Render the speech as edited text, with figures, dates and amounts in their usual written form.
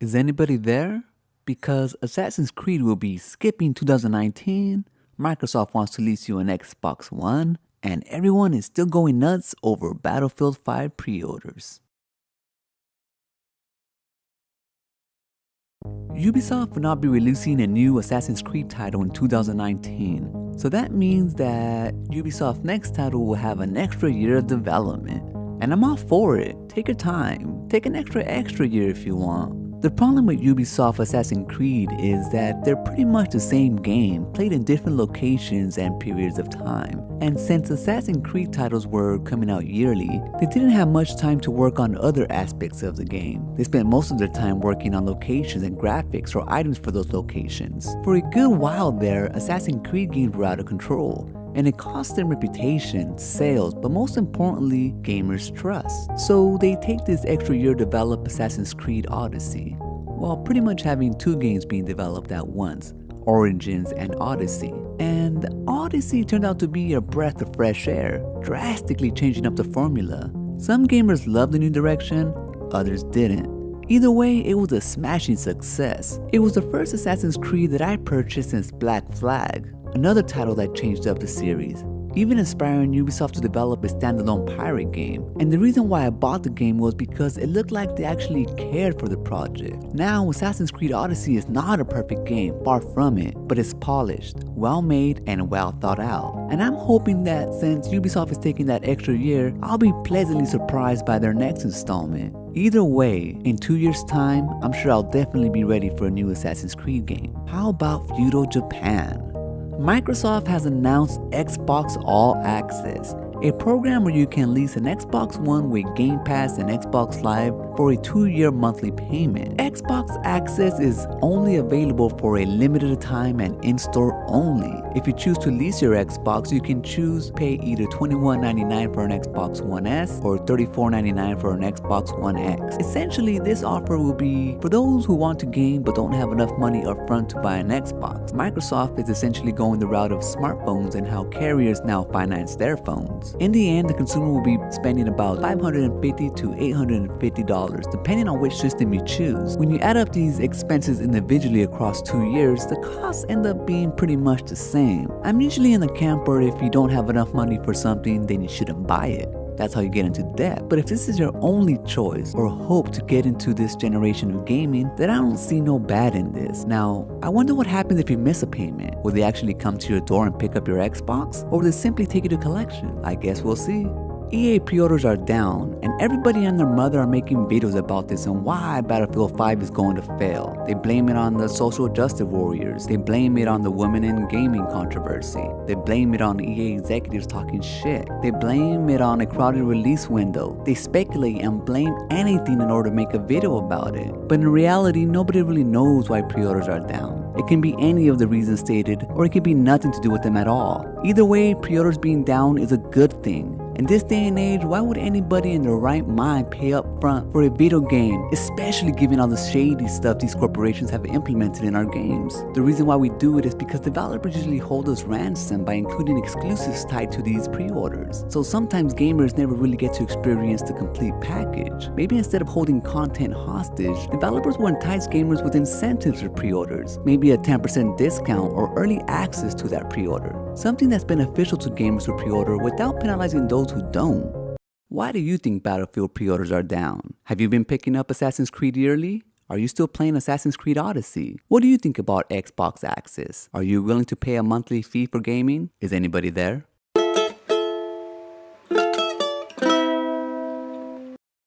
Is anybody there? Because Assassin's Creed will be skipping 2019, Microsoft wants to lease you an Xbox One, and everyone is still going nuts over Battlefield 5 pre-orders. Ubisoft will not be releasing a new Assassin's Creed title in 2019, so that means that Ubisoft's next title will have an extra year of development. And I'm all for it. Take your time. Take an extra year if you want. The problem with Ubisoft Assassin's Creed is that they're pretty much the same game, played in different locations and periods of time. And since Assassin's Creed titles were coming out yearly, they didn't have much time to work on other aspects of the game. They spent most of their time working on locations and graphics or items for those locations. For a good while there, Assassin's Creed games were out of control. And it cost them reputation, sales, but most importantly, gamers' trust. So they take this extra year to develop Assassin's Creed Odyssey, while pretty much having two games being developed at once, Origins and Odyssey. And Odyssey turned out to be a breath of fresh air, drastically changing up the formula. Some gamers loved the new direction, others didn't. Either way, it was a smashing success. It was the first Assassin's Creed that I purchased since Black Flag, another title that changed up the series, even inspiring Ubisoft to develop a standalone pirate game. And the reason why I bought the game was because it looked like they actually cared for the project. Now, Assassin's Creed Odyssey is not a perfect game, far from it, but it's polished, well made, and well thought out. And I'm hoping that since Ubisoft is taking that extra year, I'll be pleasantly surprised by their next installment. Either way, in 2 years' time, I'm sure I'll definitely be ready for a new Assassin's Creed game. How about feudal Japan? Microsoft has announced Xbox All Access, a program where you can lease an Xbox One with Game Pass and Xbox Live for a 2-year monthly payment. Xbox Access is only available for a limited time and in-store only. If you choose to lease your Xbox, you can choose pay either $21.99 for an Xbox One S or $34.99 for an Xbox One X. Essentially, this offer will be for those who want to game but don't have enough money upfront to buy an Xbox. Microsoft is essentially going the route of smartphones and how carriers now finance their phones. In the end, the consumer will be spending about $550 to $850 depending on which system you choose. When you add up these expenses individually across 2 years, the costs end up being pretty much the same. I'm usually in the camp where if you don't have enough money for something, then you shouldn't buy it. That's how you get into debt. But if this is your only choice or hope to get into this generation of gaming, then I don't see no bad in this. Now, I wonder what happens if you miss a payment. Will they actually come to your door and pick up your Xbox? Or will they simply take you to collection? I guess we'll see. EA pre-orders are down, and everybody and their mother are making videos about this and why Battlefield 5 is going to fail. They blame it on the social justice warriors. They blame it on the women in gaming controversy. They blame it on EA executives talking shit. They blame it on a crowded release window. They speculate and blame anything in order to make a video about it. But in reality, nobody really knows why pre-orders are down. It can be any of the reasons stated, or it could be nothing to do with them at all. Either way, pre-orders being down is a good thing. In this day and age, why would anybody in their right mind pay up front for a video game, especially given all the shady stuff these corporations have implemented in our games? The reason why we do it is because developers usually hold us ransom by including exclusives tied to these pre-orders. So sometimes gamers never really get to experience the complete package. Maybe instead of holding content hostage, developers will entice gamers with incentives for pre-orders, maybe a 10% discount or early access to that pre-order. Something that's beneficial to gamers who pre-order without penalizing those who don't. Why do you think Battlefield pre-orders are down? Have you been picking up Assassin's Creed yearly? Are you still playing Assassin's Creed Odyssey? What do you think about Xbox Access? Are you willing to pay a monthly fee for gaming? Is anybody there?